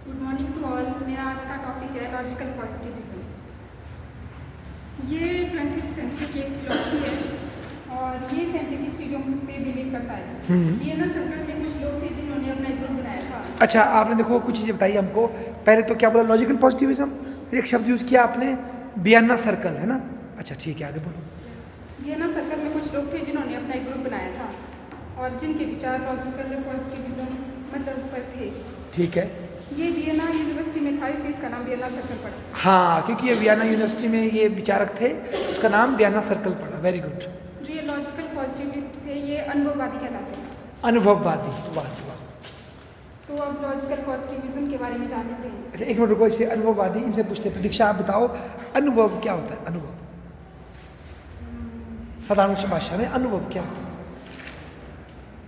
Good morning to all. मेरा आज का टॉपिक है लॉजिकल पॉजिटिविज्म। ये 20th सेंचुरी की एक फिलॉसफी है और ये साइंटिफिक चीज़ों पे बिलीव करता है। वियना सर्कल में कुछ लोग थे जिन्होंने अपना एक ग्रुप बनाया था। अच्छा, आपने देखो कुछ चीज़ें बताई हमको। पहले तो क्या बोला, लॉजिकल पॉजिटिविज्म, फिर एक शब्द यूज़ किया आपने वियना सर्कल, है ना। अच्छा ठीक है, आगे बोलो। वियना सर्कल में कुछ लोग थे जिन्होंने अपना एक ग्रुप बनाया था और जिनके विचार लॉजिकल पॉजिटिविज्म मतलब पर थे। ठीक है। ये वियना यूनिवर्सिटी में था, इसलिए इसका नाम वियना सर्कल पड़ा। हाँ, क्योंकि ये वियना यूनिवर्सिटी में ये विचारक थे, उसका नाम वियना सर्कल पड़ा। Very good. जो ये लॉजिकल पॉजिटिविस्ट थे ये अनुभववादी कहलाते हैं। अनुभववादी, वाह जी वाह। तो अब लॉजिकल पॉजिटिविज्म के बारे में जान लेते हैं। अच्छा एक मिनट रुको, इसे अनुभववादी इनसे पूछते हैं। प्रतीक्षा आप बताओ, अनुभव क्या होता है? अनुभव साधारण भाषा में अनुभव क्या होता है?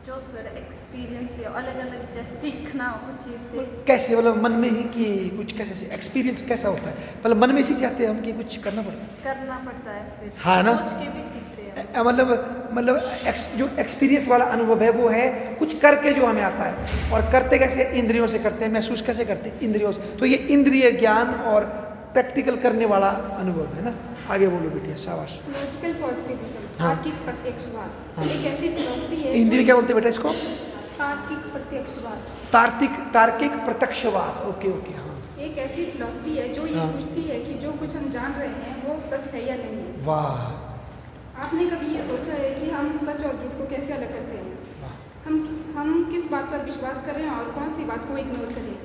जो सर एक्सपीरियंस लिया अलग अलग, जैसे सीखना कुछ चीज़ से। कैसे, मतलब मन में ही कि कुछ कैसे से एक्सपीरियंस कैसा होता है? मतलब मन में सीख जाते हैं हम कि कुछ करना पड़ता है? करना पड़ता है, फिर हाँ ना? सोच के भी सीखते हैं। मतलब जो एक्सपीरियंस वाला अनुभव है वो है कुछ करके जो हमें आता है। और करते कैसे? इंद्रियों से करते हैं। महसूस कैसे करते हैं? इंद्रियों से। तो ये इंद्रिय ज्ञान और प्रैक्टिकल करने वाला अनुभव है ना। आगे बोलो बेटिया, शाबाश। लॉजिकल पॉजिटिविज्म हाँ। तार्किक प्रत्यक्षवाद हाँ। एक ऐसी फिलॉसफी है हिंदी में क्या बोलते हैं बेटा इसको? तार्किक प्रत्यक्षवाद। तार्किक प्रत्यक्षवाद। ओके ओके, हाँ। एक ऐसी फिलॉसफी है जो ये हाँ। पूछती है कि जो कुछ हम जान रहे हैं वो सच है या नहीं। वाह आपने कभी ये सोचा है कि हम सच और झूठ को कैसे अलग करते हैं? वाह हम किस बात पर विश्वास करें और कौन सी बात को इग्नोर करें?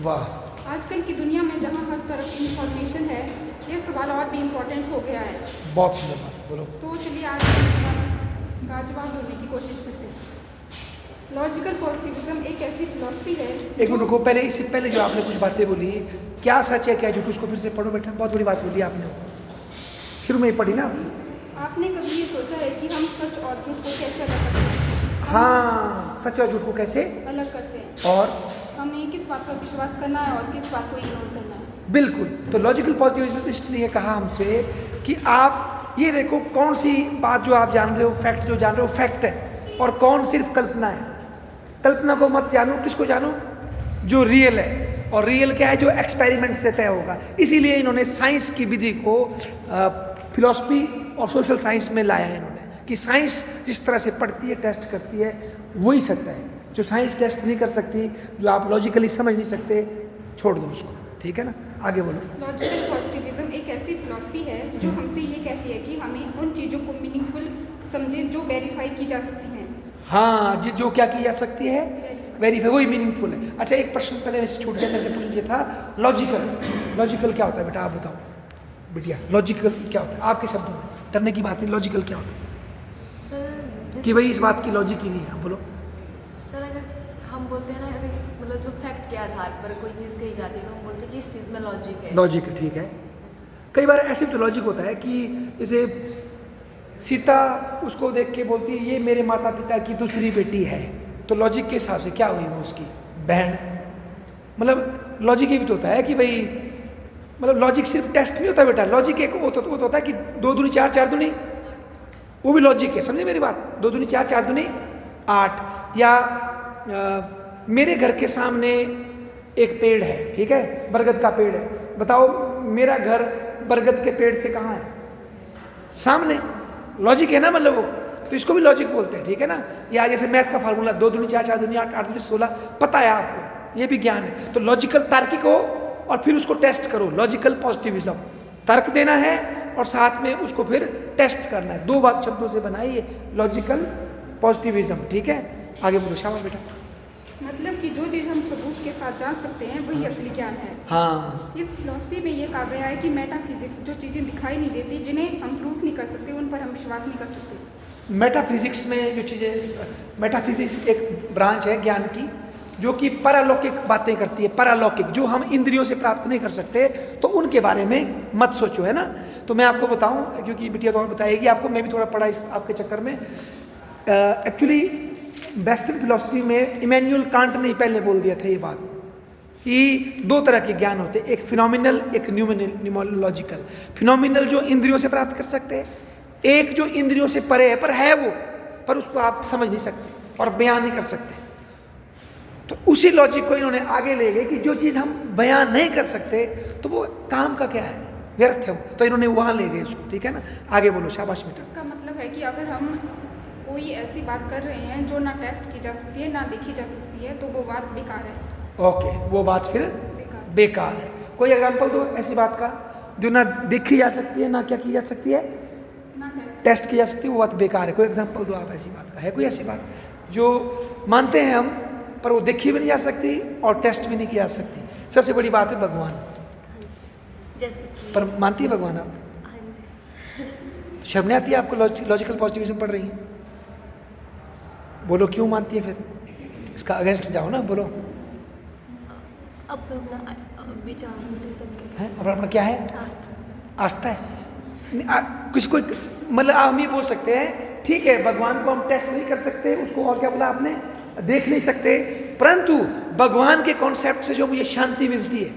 वाह। आजकल की दुनिया में जहाँ हर तरफ इंफॉर्मेशन है, ये सवाल और भी इम्पोर्टेंट हो गया है। बहुत सुंदर बात, बोलो। तो चलिए आज हम इस सवाल का जवाब ढूंढने की कोशिश करते हैं। लॉजिकल पॉजिटिविज्म एक ऐसी फिलॉसफी है। एक मिनट रुको, पहले इससे पहले जो आपने कुछ बातें बोली, क्या सच है क्या झूठ, उसको फिर से पढ़ो बेटा। बहुत बड़ी बात बोली आपने, शुरू में ही पढ़ी ना आपने। आपने कभी ये सोचा है कि हम सच और झूठ को कैसे अलग करते हैं? हाँ, सच और झूठ को कैसे अलग करते हैं और हमें किस बात पर विश्वास करना है और किस बात को इग्नोर करना है। बिल्कुल। तो लॉजिकल पॉजिटिविस्ट ने ये कहा हमसे कि आप ये देखो कौन सी बात जो आप जान रहे हो, फैक्ट जो जान रहे हो फैक्ट है, और कौन सिर्फ कल्पना है। कल्पना को मत जानो, किसको जानो? जो रियल है। और रियल क्या है? जो एक्सपेरिमेंट से तय होगा। इसीलिए इन्होंने साइंस की विधि को फिलॉसफी और सोशल साइंस में लाया है इन्होंने, कि साइंस जिस तरह से पढ़ती है, टेस्ट करती है, वही सत्य है। जो साइंस टेस्ट नहीं कर सकती, जो आप लॉजिकली समझ नहीं सकते, छोड़ दो उसको। ठीक है ना, आगे बोलो। लॉजिकल पॉजिटिविज्म एक ऐसी फिलॉसफी है जो हमसे ये कहती है कि हमें उन चीज़ों को मीनिंगफुल समझें जो वेरीफाई की जा सकती हैं। हाँ जी, जो क्या की जा सकती है? वेरीफाई, वही मीनिंगफुल है। अच्छा एक प्रश्न पहले वैसे छूट गया, मेरे से पूछ लिया था। लॉजिकल क्या होता है बेटा, आप बताओ बिटिया। लॉजिकल क्या होता है आपके शब्दों में? डरने की बात नहीं, लॉजिकल क्या होता है? सर कि भाई इस बात की लॉजिक ही नहीं है। बोलो। सर अगर हम बोलते हैं ना, अगर मतलब जो फैक्ट के आधार पर कोई चीज़ कही जाती है तो हम बोलते हैं कि इस चीज़ में लॉजिक है। लॉजिक है, ठीक है। ऐसे। कई बार ऐसे तो लॉजिक होता है कि जैसे सीता उसको देख के बोलती है ये मेरे माता पिता की दूसरी बेटी है, तो लॉजिक के हिसाब से क्या हुई वो उसकी बहन। मतलब लॉजिक ये भी तो होता है कि भाई, मतलब लॉजिक सिर्फ टेस्ट नहीं होता बेटा। लॉजिक एक वो तो होता है कि 2 दूनी 4, 4 दूनी, वो भी लॉजिक है। समझे मेरी बात? 2 दूनी 4, 4 दूनी 8। या मेरे घर के सामने एक पेड़ है, ठीक है, बरगद का पेड़ है। बताओ मेरा घर बरगद के पेड़ से कहाँ है? सामने। लॉजिक है ना, मतलब वो तो इसको भी लॉजिक बोलते हैं। ठीक है ना। या जैसे मैथ का फार्मूला 2 दूनी 4, 4 दूनी 8, 8 दूनी 16, पता है आपको, ये भी ज्ञान है। तो लॉजिकल तार्किक हो और फिर उसको टेस्ट करो। लॉजिकल पॉजिटिविज्म, तर्क देना है और साथ में उसको फिर टेस्ट करना है। 2 बात शब्दों से बनाई है लॉजिकल पॉजिटिविज्म। ठीक है, आगे बोलो। शाबाश बेटा। मतलब कि जो चीज़ हम सबूत के साथ जान सकते हैं वही असली ज्ञान है। हाँ, इस फिलॉसफी में ये कहा गया है कि मेटाफिजिक्स, जो चीज़ें दिखाई नहीं देती, जिन्हें हम प्रूफ नहीं कर सकते, उन पर हम विश्वास नहीं कर सकते। मेटाफिजिक्स में जो चीज़ें, मेटाफिजिक्स एक ब्रांच है ज्ञान की जो कि परालौकिक बातें करती है। परालौकिक जो हम इंद्रियों से प्राप्त नहीं कर सकते, तो उनके बारे में मत सोचो, है ना। तो मैं आपको बताऊं, क्योंकि बिटिया तो और बताएगी आपको, मैं भी थोड़ा पढ़ा इस आपके चक्कर में। एक्चुअली वेस्टर्न फिलॉसफी में इमैनुअल कांट ने पहले बोल दिया था ये बात कि 2 तरह के ज्ञान होते हैं, एक फिनोमिनल, एक न्यूमोलॉजिकल। फिनोमिनल जो इंद्रियों से प्राप्त कर सकते हैं, एक जो इंद्रियों से परे है, पर है वो, पर उसको आप समझ नहीं सकते और बयान नहीं कर सकते। तो उसी लॉजिक को इन्होंने आगे ले गए कि जो चीज़ हम बयान नहीं कर सकते तो वो काम का क्या है, व्यर्थ है वो। तो इन्होंने वहाँ ले गए उसको, ठीक है ना। आगे बोलो, शाबाश बेटा। इसका मतलब है कि अगर हम कोई ऐसी बात कर रहे हैं जो ना टेस्ट की जा सकती है ना देखी जा सकती है, तो वो बात बेकार है। ओके, वो बात फिर बेकार। बेकार है। कोई एग्जांपल दो ऐसी बात का जो ना देखी जा सकती है ना क्या की जा सकती है, ना टेस्ट की जा सकती है, वो बात बेकार है। कोई एग्जांपल दो आप ऐसी बात का। है कोई ऐसी बात जो मानते हैं हम पर वो देखी भी नहीं जा सकती और टेस्ट भी नहीं की जा सकती? सबसे बड़ी बात है भगवान। हाँ जी, जैसे कि पर मानती है भगवान आप? हाँ जी, शर्म नहीं आती है आपको? लॉजिकल पॉजिटिविज्म पढ़ रही हैं, बोलो क्यों मानती है? फिर इसका अगेंस्ट जाओ ना, बोलो। अपना विचार होते सबके है अपना अपना क्या है? आस्था। आस्था है। किसी को मतलब हम ये बोल सकते हैं, ठीक है भगवान को हम टेस्ट नहीं कर सकते, उसको और क्या बोला आपने, देख नहीं सकते, परंतु भगवान के कॉन्सेप्ट से जो मुझे शांति मिलती है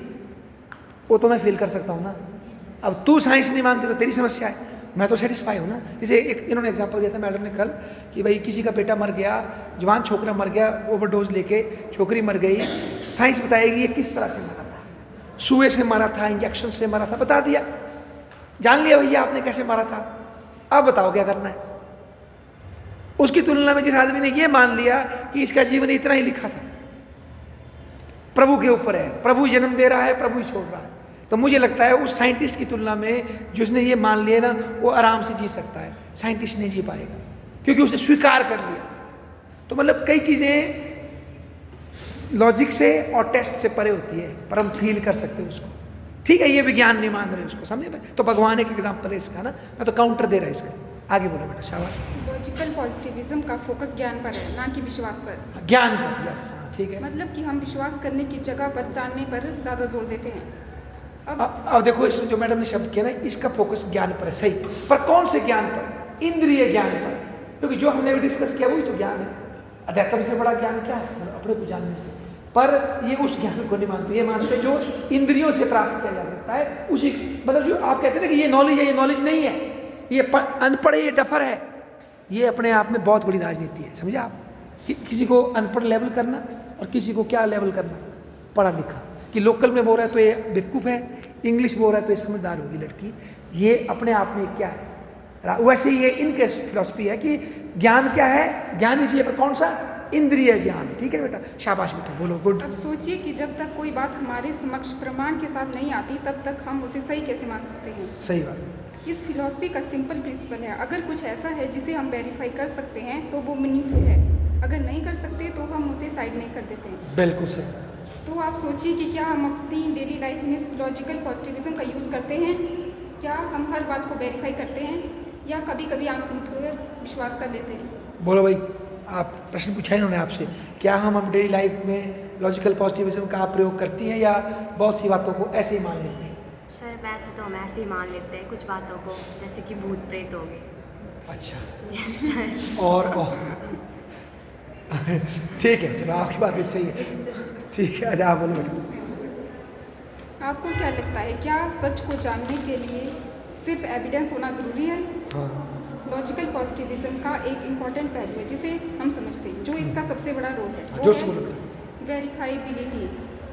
वो तो मैं फील कर सकता हूँ ना। अब तू साइंस नहीं मानती तो तेरी समस्या है, मैं तो सेटिस्फाई हूँ ना। जैसे एक इन्होंने एग्जांपल दिया था मैडम ने कल कि भाई किसी का बेटा मर गया, जवान छोकरा मर गया ओवरडोज लेके, छोकरी मर गई, साइंस बताएगी ये किस तरह से मरा था, सुए से मारा था, इंजेक्शन से मारा था, बता दिया, जान लिया भैया आपने कैसे मारा था। अब बताओ क्या करना है? उसकी तुलना में जिस आदमी ने ये मान लिया कि इसका जीवन इतना ही लिखा था, प्रभु के ऊपर है, प्रभु जन्म दे रहा है, प्रभु ही छोड़ रहा है, तो मुझे लगता है उस साइंटिस्ट की तुलना में जिसने ये मान लिया ना वो आराम से जी सकता है। साइंटिस्ट नहीं जी पाएगा क्योंकि उसने स्वीकार कर लिया। तो मतलब कई चीज़ें लॉजिक से और टेस्ट से परे होती है पर हम फील कर सकते हैं उसको, ठीक है। ये विज्ञान नहीं मान रहे उसको, समझे? तो भगवान एक एग्जाम्पल है इसका ना, मैं तो काउंटर दे रहा है इसका। आगे बोलो बेटा, शाबाश। लॉजिकल पॉजिटिविज्म का फोकस ज्ञान पर है, ना कि विश्वास पर। ज्ञान पर, यस, ठीक है। मतलब कि हम विश्वास करने की जगह पर जानने पर ज़्यादा जोर देते हैं। अब देखो इसमें जो मैडम ने शब्द किया ना, इसका फोकस ज्ञान पर है, सही। पर कौन से ज्ञान पर? इंद्रिय ज्ञान पर, क्योंकि जो हमने भी डिस्कस किया वही तो ज्ञान है। अध्यात्म से बड़ा ज्ञान क्या है? मतलब अपने को जानने से। पर ये उस ज्ञान को नहीं मानते, ये मानते जो इंद्रियों से प्राप्त किया जा सकता है उसी, मतलब जो आप कहते हैं ना कि ये नॉलेज है, ये नॉलेज नहीं है, ये अनपढ़ है, ये डफर है, ये अपने आप में बहुत बड़ी राजनीति है, समझे आप? कि किसी को अनपढ़ लेवल करना और किसी को क्या लेवल करना, पढ़ा लिखा। कि लोकल में बोल रहा है तो ये बेवकूफ़ है, इंग्लिश बोल रहा है तो ये समझदार होगी लड़की, ये अपने आप में क्या है। वैसे ये इनके फिलॉसफी है कि ज्ञान क्या है, ज्ञान ही चाहिए, पर कौन सा? इंद्रिय ज्ञान, ठीक है बेटा, शाबाश बेटा, बोलो, गुड। अब सोचिए कि जब तक कोई बात हमारे समक्ष प्रमाण के साथ नहीं आती तब तक हम उसे सही कैसे मान सकते हैं? सही बात। इस फिलॉसफी का सिंपल प्रिंसिपल है, अगर कुछ ऐसा है जिसे हम वेरीफाई कर सकते हैं तो वो मीनिंगफुल है, अगर नहीं कर सकते तो हम उसे साइड नहीं कर देते हैं। बिल्कुल सही। तो आप सोचिए कि क्या हम अपनी डेली लाइफ में लॉजिकल पॉजिटिविज्म का यूज़ करते हैं? क्या हम हर बात को वेरीफाई करते हैं या कभी कभी आंख मूंद कर विश्वास कर लेते हैं? बोलो भाई, आप प्रश्न पूछा इन्होंने आपसे, क्या हम डेली लाइफ में लॉजिकल पॉजिटिविज्म का प्रयोग करती हैं या बहुत सी बातों को ऐसे ही मान लेते हैं? सर वैसे तो हम ऐसे ही मान लेते हैं कुछ बातों को, जैसे कि भूत प्रेत हो गए। अच्छा, यस सर। और ठीक है, चलो आपकी बात भी सही है, ठीक है। अच्छा आप बोलो बेटा। आपको क्या लगता है, क्या सच को जानने के लिए सिर्फ एविडेंस होना ज़रूरी है? हाँ, लॉजिकल पॉजिटिविज्म का एक इम्पॉर्टेंट पहलू है जिसे हम समझते हैं, जो इसका सबसे बड़ा रोल है, जोर से बोलो बेटा। वेरीफाइबिलिटी।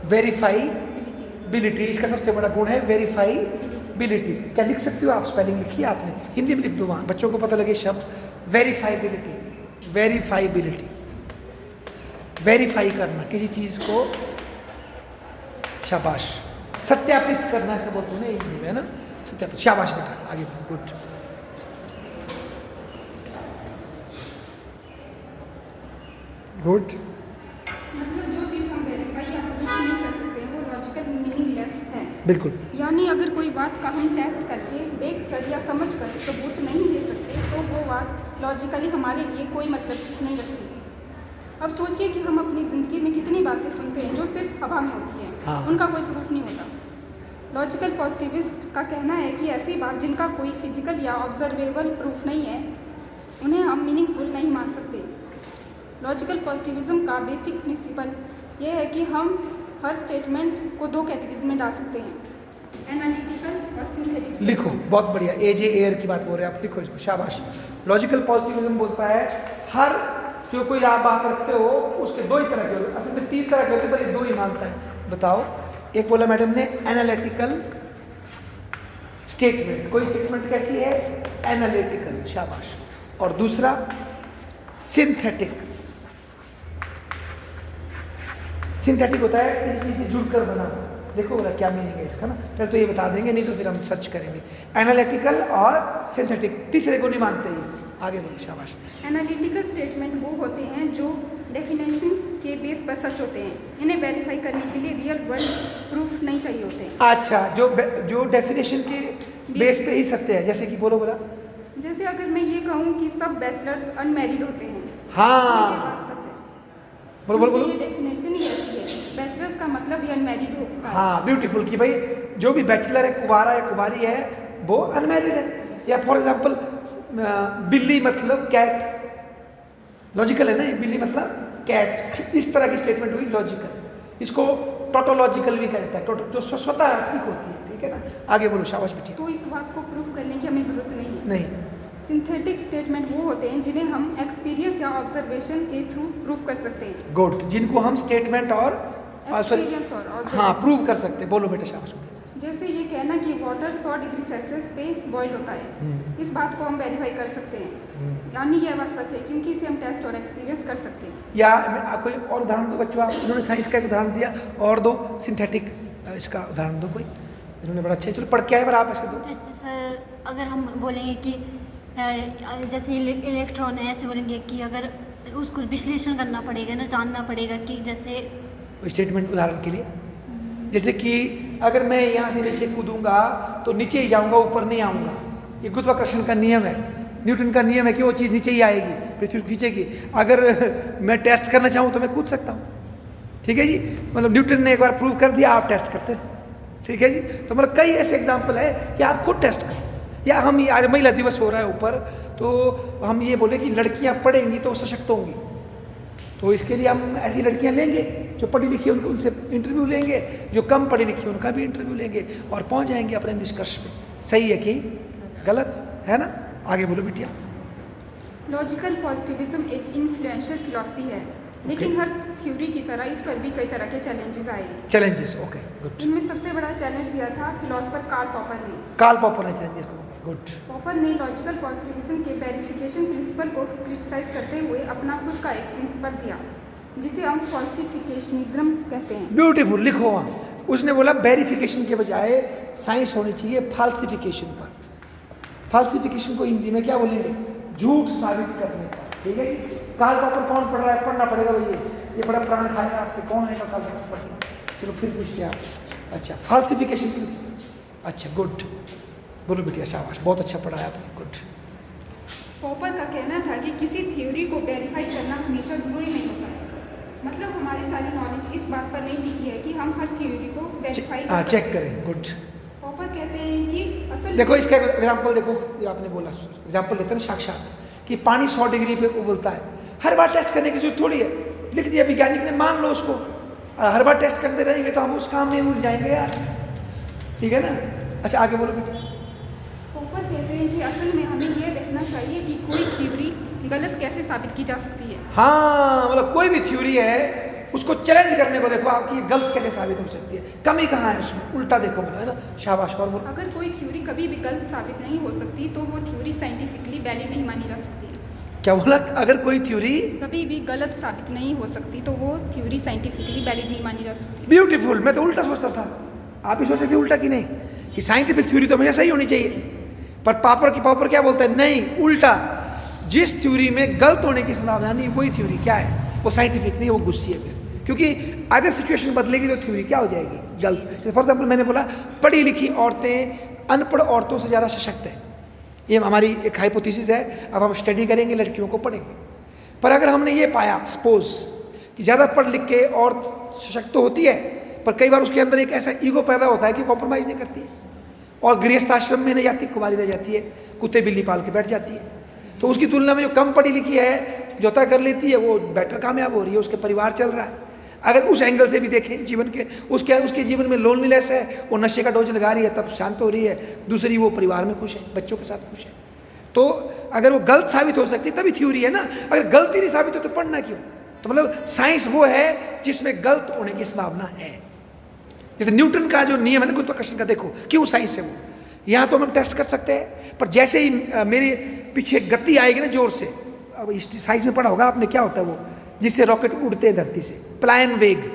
वेरीफाइबिलिटी, इसका सबसे बड़ा गुण है वेरीफाइबिलिटी। क्या लिख सकते हो आप? स्पेलिंग लिखी है आपने? हिंदी में लिख दो, वहाँ बच्चों को पता लगे शब्द वेरीफाइबिलिटी। वेरीफाइबिलिटी, वेरीफाई करना किसी चीज़ को, शाबाश, सत्यापित करना, ऐसा बोलते हैं ना हिंदी में, है ना, सत्यापित, शाबाश बेटा, आगे बढ़ो, गुड। गुड, मतलब जो चीज़ हम वेरीफाई या प्रूफ नहीं कर सकते वो लॉजिकल मीनिंगलेस है। बिल्कुल। यानी अगर कोई बात का हम टेस्ट करके, देख कर या समझ कर सबूत नहीं दे सकते तो वो बात लॉजिकली हमारे लिए कोई मतलब नहीं रखती। अब सोचिए कि हम अपनी ज़िंदगी में कितनी बातें सुनते हैं जो सिर्फ हवा में होती हैं, हाँ। उनका कोई प्रूफ नहीं होता। लॉजिकल पॉजिटिविस्ट का कहना है कि ऐसी बात जिनका कोई फिजिकल या ऑब्जर्वेबल प्रूफ नहीं है उन्हें हम मीनिंगफुल नहीं मान सकते। लॉजिकल पॉजिटिविज्म का बेसिक प्रिंसिपल यह है कि हम हर स्टेटमेंट को दो कैटेगरीज में डाल सकते हैं, एनालिटिकल और सिंथेटिक। लिखो, बहुत बढ़िया, एजे एयर की बात बोल रहे हैं आप, लिखो इसको, शाबाश। लॉजिकल पॉजिटिविज्म बोलता है हर जो कोई आप बात रखते हो उसके दो ही तरह के होते, असल में 3 तरह के होते, पर ये 2 ही मानता है। बताओ, एक बोला मैडम ने एनालिटिकल स्टेटमेंट, कोई स्टेटमेंट कैसी है? एनालिटिकल, शाबाश। और दूसरा सिंथेटिक। सिंथेटिक होता है किसी चीज़ से जुड़कर बना। देखो बोला क्या मीनिंग है इसका ना, पहले तो ये बता देंगे, नहीं तो फिर हम सर्च करेंगे। एनालिटिकल और सिंथेटिक, तीसरे को नहीं मानते ही। आगे बोलो, शाबाश। एनालिटिकल स्टेटमेंट वो होते हैं जो डेफिनेशन के बेस पर सच होते हैं। इन्हें वेरीफाई करने के लिए रियल वर्ल्ड प्रूफ नहीं चाहिए होते हैं। अच्छा, जो डेफिनेशन के बेस पे ही सत्य है, जैसे कि बोला जैसे अगर मैं ये कहूँ कि सब बैचलर्स अनमैरिड होते हैं, हाँ, तो ये बात सच है। बोलो क्योंकि ये डेफिनेशन ही ऐसी है, बैचलर्स का मतलब ये अनमैरिड होता है। हाँ, ब्यूटीफुल, कि भाई जो भी बैचलर है, कुवारा या कुवारी है, वो अनमैरिड है। या फॉर एग्जांपल बिल्ली मतलब कैट, लॉजिकल है ना, बिल्ली मतलब कैट। इस तरह की स्टेटमेंट हुई लॉजिकल। इसको टोटोलॉजिकल भी कहता है, जो स्वतः ठीक होती है, ठीक है ना। आगे बोलो, शाबाश बेटी। तो इस बात को प्रूफ करने की हमें ज़रूरत नहीं है। नहीं, सिंथेटिक स्टेटमेंट वो होते हैं जिन्हें हम एक्सपीरियंस या ऑब्जर्वेशन के थ्रू प्रूफ कर सकते हैं। गुड, जिनको हम स्टेटमेंट और एक्सपीरियंस और हाँ observation। प्रूव कर सकते हैं। बोलो बेटा, शाबाश। जैसे ये कहना कि वाटर 100 डिग्री सेल्सियस पे बॉईल होता है, इस बात को हम वेरीफाई कर सकते हैं, यानी यह बात सच है क्योंकि इसे हम टेस्ट और एक्सपीरियंस कर सकते हैं। या कोई और उदाहरण दो बच्चों, आप इन्होंने साइंस का एक उदाहरण दिया, और दो सिंथेटिक इसका उदाहरण दो कोई, इन्होंने बड़ा अच्छा। चलो पढ़ के आए, पर आप ऐसे दो। जैसे सर, अगर हम बोलेंगे कि जैसे इलेक्ट्रॉन है, ऐसे बोलेंगे कि अगर उसको विश्लेषण करना पड़ेगा ना, जानना पड़ेगा कि जैसे कोई स्टेटमेंट उदाहरण के लिए, जैसे कि अगर मैं यहाँ से नीचे कूदूंगा तो नीचे ही जाऊंगा, ऊपर नहीं आऊंगा। ये गुरुत्वाकर्षण का नियम है, न्यूटन का नियम है कि वो चीज़ नीचे ही आएगी, पृथ्वी खींचेगी। अगर मैं टेस्ट करना चाहूँ तो मैं कूद सकता हूँ, ठीक है जी। मतलब न्यूटन ने एक बार प्रूव कर दिया, आप टेस्ट करते हैं, ठीक है जी। तो मतलब कई ऐसे एग्जाम्पल है कि आप खुद टेस्ट करें। या हम आज महिला दिवस हो रहा है ऊपर, तो हम ये बोले कि लड़कियाँ पढ़ेंगी तो सशक्त होंगी, तो इसके लिए हम ऐसी लड़कियां लेंगे जो पढ़ी लिखी, उनसे इंटरव्यू लेंगे, जो कम पढ़ी लिखी उनका भी इंटरव्यू लेंगे, और पहुंच जाएंगे अपने निष्कर्ष पे। सही है कि गलत है ना? आगे बोलो बिटिया। लॉजिकल पॉजिटिविज्म एक इन्फ्लुएंशियल फिलॉसफी है, लेकिन हर थ्योरी की तरह इस पर भी कई तरह के चैलेंजेस आए। Challenges, okay, good. इनमें सबसे बड़ा चैलेंज दिया था फिलोसफर कार्ल पॉपर ने। कार्ल पॉपर ने चैलेंजेस को, गुड। पॉपर ने लॉजिकल पॉजिटिविज्म के वेरिफिकेशन प्रिंसिपल को क्रिटिसाइज करते हुए अपना खुद का एक प्रिंसिपल दिया, जिसे हम फॉल्सिफिकेशनिज्म कहते हैं। ब्यूटीफुल, लिखो वहाँ। उसने बोला वेरिफिकेशन के बजाय साइंस होनी चाहिए फाल्सिफिकेशन पर। फाल्सिफिकेशन को हिंदी में क्या बोलेंगे? झूठ साबित करने पर, ठीक है। कार्ल पॉपर कौन पढ़ रहा है? पढ़ना पड़ेगा भैया, ये बड़ा प्राण खाएगा आपके। कौन है कार्ल पॉपर पढ़ना? चलो फिर पूछते हैं आप। अच्छा, फाल्सिफिकेशन प्रिंसिपल, अच्छा गुड। बोलो बेटिया, शाबाश, बहुत अच्छा पढ़ा है आपने, गुड। पॉपर का कहना था कि किसी थ्योरी को वेरीफाई करना हमेशा जरूरी नहीं होता है। मतलब हमारी सारी नॉलेज इस बात पर नहीं टिकी है कि हम हर थ्योरी को वेरीफाई चेक करें, गुड। पॉपर कहते हैं कि असल देखो इसका एग्जांपल देखो, जो आपने बोला एग्जांपल लेते हैं साक्षात, कि पानी 100 डिग्री पे उबलता है। हर बार टेस्ट करने की जरूरत थोड़ी है, लिख दिया वैज्ञानिक ने, मान लो उसको। हर बार टेस्ट करते रहेंगे तो हम उस काम में उलझ जाएंगे यार, ठीक है ना। अच्छा आगे बोलो बेटा। पॉपर कहते हैं कि असल में हमें यह देखना चाहिए कि कोई थ्योरी गलत कैसे साबित की जा सकती है। हाँ, मतलब कोई भी थ्योरी है उसको चैलेंज करने को देखो, आपकी गलत कैसे साबित हो सकती है, कमी कहाँ है उसमें, उल्टा देखो, है ना। शाबाश, और बोलो। अगर कोई थ्योरी कभी भी गलत साबित नहीं हो सकती तो वो थ्योरी साइंटिफिकली वैलिड नहीं मानी जा सकती। क्या बोला? अगर कोई थ्योरी कभी भी गलत साबित नहीं हो सकती तो वो थ्योरी साइंटिफिकली वैलिड नहीं मानी जा सकती। ब्यूटीफुल। मैं तो उल्टा सोचता था, आप भी सोचते थे उल्टा कि नहीं, कि साइंटिफिक थ्योरी तो हमेशा सही होनी चाहिए। पर पॉपर क्या बोलता है? नहीं, उल्टा। जिस थ्योरी में गलत होने की संभावना नहीं, वही थ्योरी क्या है, वो साइंटिफिक नहीं, वो गुस्सी है फिर। क्योंकि अगर सिचुएशन बदलेगी तो थ्योरी क्या हो जाएगी? गलत। फॉर एग्जाम्पल मैंने बोला पढ़ी लिखी औरतें अनपढ़ औरतों से ज़्यादा सशक्त है, ये हमारी एक हाइपोथेसिस है। अब हम स्टडी करेंगे, लड़कियों को पढ़ेंगे। पर अगर हमने ये पाया सपोज कि ज़्यादा पढ़ लिख के औरत सशक्त तो होती है, पर कई बार उसके अंदर एक ऐसा ईगो पैदा होता है कि कॉम्प्रोमाइज़ नहीं करती है, और गृहस्थ आश्रम में नहीं जाती, कुमारी रह जाती है, कुत्ते बिल्ली पाल के बैठ जाती है। तो उसकी तुलना में जो कम पढ़ी लिखी है, जोता कर लेती है, वो बेटर कामयाब हो रही है, उसके परिवार चल रहा है। अगर उस एंगल से भी देखें जीवन के, उसके जीवन में लोनलीनेस है, वो नशे का डोज लगा रही है तब शांत हो रही है। दूसरी, वो परिवार में खुश है, बच्चों के साथ खुश है। तो अगर वो गलत साबित हो सकती तभी थ्योरी है ना, अगर गलत ही नहीं साबित हो तो पढ़ना क्यों? तो मतलब साइंस वो है जिसमें गलत होने की संभावना है। जैसे न्यूटन का जो नियम है ना गुरुत्वाकर्षण का, देखो क्यों साइंस है वो, यहाँ तो हम टेस्ट कर सकते हैं, पर जैसे ही मेरे पीछे गति आएगी ना जोर से, अब साइंस में पढ़ा होगा आपने क्या होता है वो, जिससे रॉकेट उड़ते हैं धरती से, प्लायन वेग।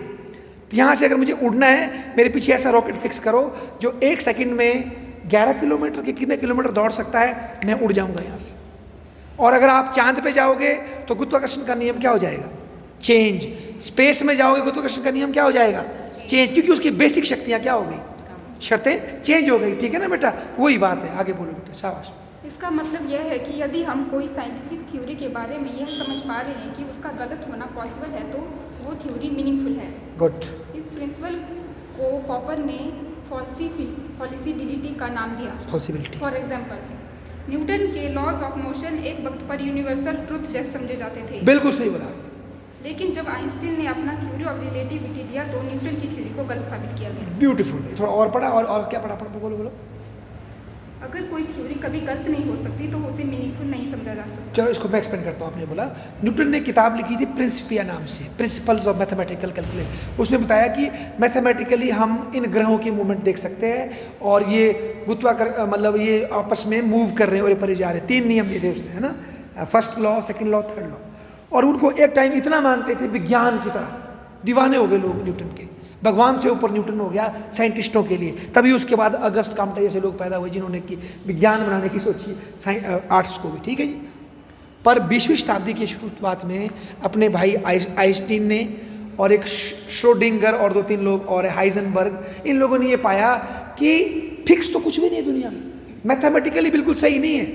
यहाँ से अगर मुझे उड़ना है, मेरे पीछे ऐसा रॉकेट फिक्स करो जो 1 सेकंड में 11 किलोमीटर के कितने किलोमीटर दौड़ सकता है, मैं उड़ जाऊंगा यहाँ से। और अगर आप चांद पे जाओगे तो गुरुत्वाकर्षण का नियम क्या हो जाएगा? चेंज। स्पेस में जाओगे गुरुत्वाकर्षण का नियम क्या हो जाएगा? चेंज, क्योंकि उसकी बेसिक शक्तियाँ क्या हो गई? शर्तें चेंज हो गई। ठीक है ना बेटा, वही बात है। आगे बोलो बेटा, शाबाश। इसका मतलब यह है कि यदि हम कोई साइंटिफिक थ्योरी के बारे में यह समझ पा रहे हैं कि उसका गलत होना पॉसिबल है तो वो थ्योरी मीनिंगफुल है। गुड। इस प्रिंसिपल को पॉपर ने फॉल्सिबिलिटी का नाम दिया। पॉसिबिलिटी। फॉर एग्जाम्पल, न्यूटन के लॉज ऑफ मोशन एक वक्त पर यूनिवर्सल ट्रुथ जैसे समझे जाते थे। बिल्कुल सही बोला। लेकिन जब आइंस्टीन ने अपना थ्योरी ऑफ रिलेटिविटी दिया तो न्यूटन की थ्योरी को गलत साबित किया गया। ब्यूटीफुल। थोड़ा और पढ़ा, और क्या पढ़ा? बोलो बोलो। अगर कोई थ्योरी कभी गलत नहीं हो सकती तो उसे मीनिंगफुल नहीं समझा जा सकता। चलो इसको मैं एक्सप्लेन करता हूँ। आपने बोला न्यूटन ने किताब लिखी थी प्रिंसिपिया नाम से, प्रिंसिपल्स ऑफ मैथमेटिकल कैलकुलेशन। उसने बताया कि मैथमेटिकली हम इन ग्रहों की मूवमेंट देख सकते हैं और ये मतलब ये आपस में मूव कर रहे हैं और परे जा रहे हैं। 3 नियम दिए थे उसने, है ना, first law, second law, third law. और उनको एक टाइम इतना मानते थे, विज्ञान की तरह दीवाने हो गए लोग न्यूटन के। भगवान से ऊपर न्यूटन हो गया साइंटिस्टों के लिए। तभी उसके बाद अगस्त काम्टे जैसे लोग पैदा हुए जिन्होंने की विज्ञान बनाने की सोची, आर्ट्स को भी। ठीक है जी। पर 20वीं शताब्दी की शुरुआत में अपने भाई आइंस्टीन ने और एक श्रोडिंगर और 2-3 लोग और हाइजेनबर्ग, इन लोगों ने ये पाया कि फिक्स तो कुछ भी नहीं है दुनिया में, मैथमेटिकली बिल्कुल सही नहीं है,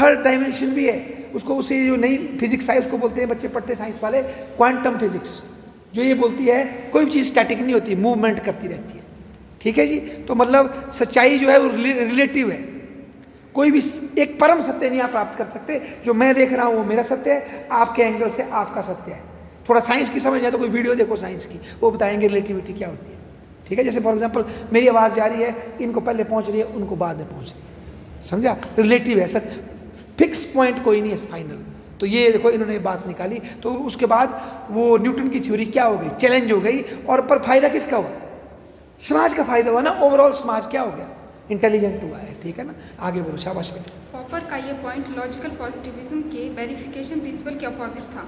थर्ड डायमेंशन भी है। उसको उसे जो नई फिजिक्स है उसको बोलते हैं, बच्चे पढ़ते हैं साइंस वाले, क्वांटम फिजिक्स, जो ये बोलती है कोई भी चीज़ स्टैटिक नहीं होती, मूवमेंट करती रहती है। ठीक है जी। तो मतलब सच्चाई जो है वो रिलेटिव है, कोई भी एक परम सत्य नहीं आप प्राप्त कर सकते। जो मैं देख रहा हूँ वो मेरा सत्य है, आपके एंगल से आपका सत्य है। थोड़ा साइंस की समझ है तो कोई वीडियो देखो साइंस की, वो बताएंगे रिलेटिविटी क्या होती है। ठीक है। जैसे फॉर एग्जाम्पल मेरी आवाज़ जा रही है, इनको पहले पहुँच रही है, उनको बाद में पहुँच रही है, समझा? रिलेटिव है, सच फिक्स पॉइंट कोई नहीं है फाइनल। तो ये देखो इन्होंने बात निकाली। तो उसके बाद वो न्यूटन की थ्योरी क्या हो गई? चैलेंज हो गई। और पर फायदा किसका हुआ? समाज का फायदा हुआ ना, ओवरऑल समाज क्या हो गया? इंटेलिजेंट हुआ है। ठीक है ना, आगे बोलो, शाबाश बेटा। पॉपर का ये पॉइंट लॉजिकल पॉजिटिविज्म के वेरिफिकेशन प्रिंसिपल के अपोजिट था।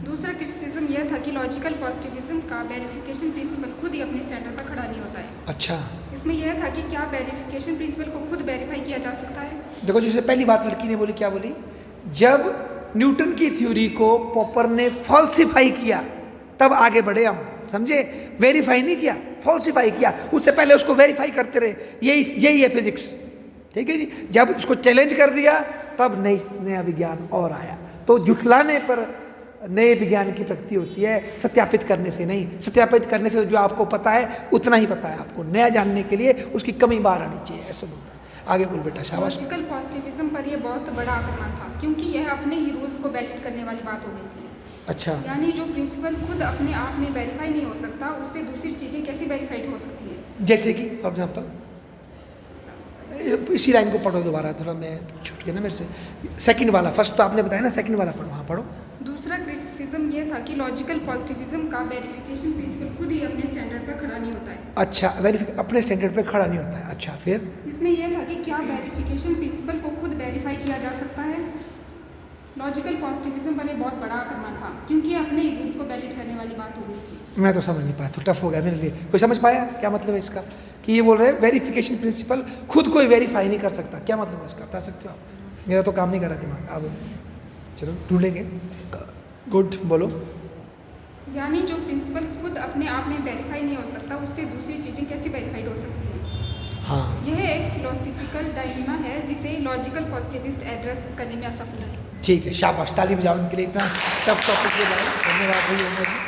दूसरा क्रिटिसिज्म यह था कि लॉजिकल पॉजिटिविज्म का वेरिफिकेशन प्रिंसिपल खुद ही अपने स्टैंडर्ड पर खड़ा नहीं होता है। अच्छा। इसमें यह था कि क्या वेरिफिकेशन प्रिंसिपल को खुद वेरीफाई किया जा सकता है? देखो जैसे पहली बात लड़की ने बोली, क्या बोली? जब न्यूटन की थ्योरी को पॉपर ने फॉल्सिफाई किया तब आगे बढ़े हम, समझे? वेरीफाई नहीं किया, फॉल्सिफाई किया। उससे पहले उसको वेरीफाई करते रहे। यही है फिजिक्स। ठीक है जी। जब उसको चैलेंज कर दिया तब नया विज्ञान और आया। तो जुटलाने पर नए विज्ञान की प्रगति होती है, सत्यापित करने से नहीं। सत्यापित करने से जो आपको पता है उतना ही पता है, आपको नया जानने के लिए उसकी कमी बाहर आनी चाहिए, ऐसा बोलता है। आगे बोल बेटा, शाबाश। लॉजिकल पॉजिटिविज्म पर यह बहुत बड़ा आक्रमण था क्योंकि यह अपने ही रूल्स को वैलिड करने वाली बात हो गई थी। अच्छा। यानी जो प्रिंसिपल खुद अपने आप में वेरीफाई नहीं हो सकता, उससे दूसरी चीज़ें कैसे वेरीफाइड हो सकती है? जैसे कि फॉर एग्जाम्पल इसी लाइन को पढ़ो दोबारा, थोड़ा मैं छूट गया ना मेरे से। सेकंड वाला, फर्स्ट तो आपने बताया ना, सेकंड वाला पढ़ो। हाँ पढ़ो। दूसरा क्रिटिसिज्म यह था कि लॉजिकल पॉजिटिविज्म का वेरिफिकेशन प्रिंसिपल खुद ही अपने स्टैंडर्ड पर खड़ा नहीं होता है। अच्छा, अपने स्टैंडर्ड पे खड़ा नहीं होता है। अच्छा, फिर इसमें यह था कि क्या वेरिफिकेशन प्रिंसिपल को खुद वेरीफाई किया जा सकता है? लॉजिकल पॉजिटिविज्म पर यह बहुत बड़ा आक्रमण था क्योंकि अपने रूल्स को वैलिड करने वाली बात हो गई थी। मैं तो समझ नहीं पाया, तो टफ हो गया मेरे लिए। कोई समझ पाया क्या मतलब है इसका? कि ये बोल रहे हैं वेरिफिकेशन प्रिंसिपल खुद कोई वेरीफाई नहीं कर सकता। क्या मतलब है इसका, बता सकते हो आप? मेरा तो काम नहीं कर रहा दिमाग। आप चलो ढूंढेंगे। गुड, बोलो। यानी जो प्रिंसिपल खुद अपने आप में वेरीफाई नहीं हो सकता, उससे दूसरी चीज़ें कैसे वेरीफाइड हो सकती हैं? हाँ, यह एक फिलोसफिकल डायलेमा है जिसे लॉजिकल पॉजिटिविस्ट एड्रेस करने में असफल रहे। ठीक है, शाबाश, ताली बजाओ उनके लिए। इतना टफ टॉपिक के बारे में धन्यवाद भाई।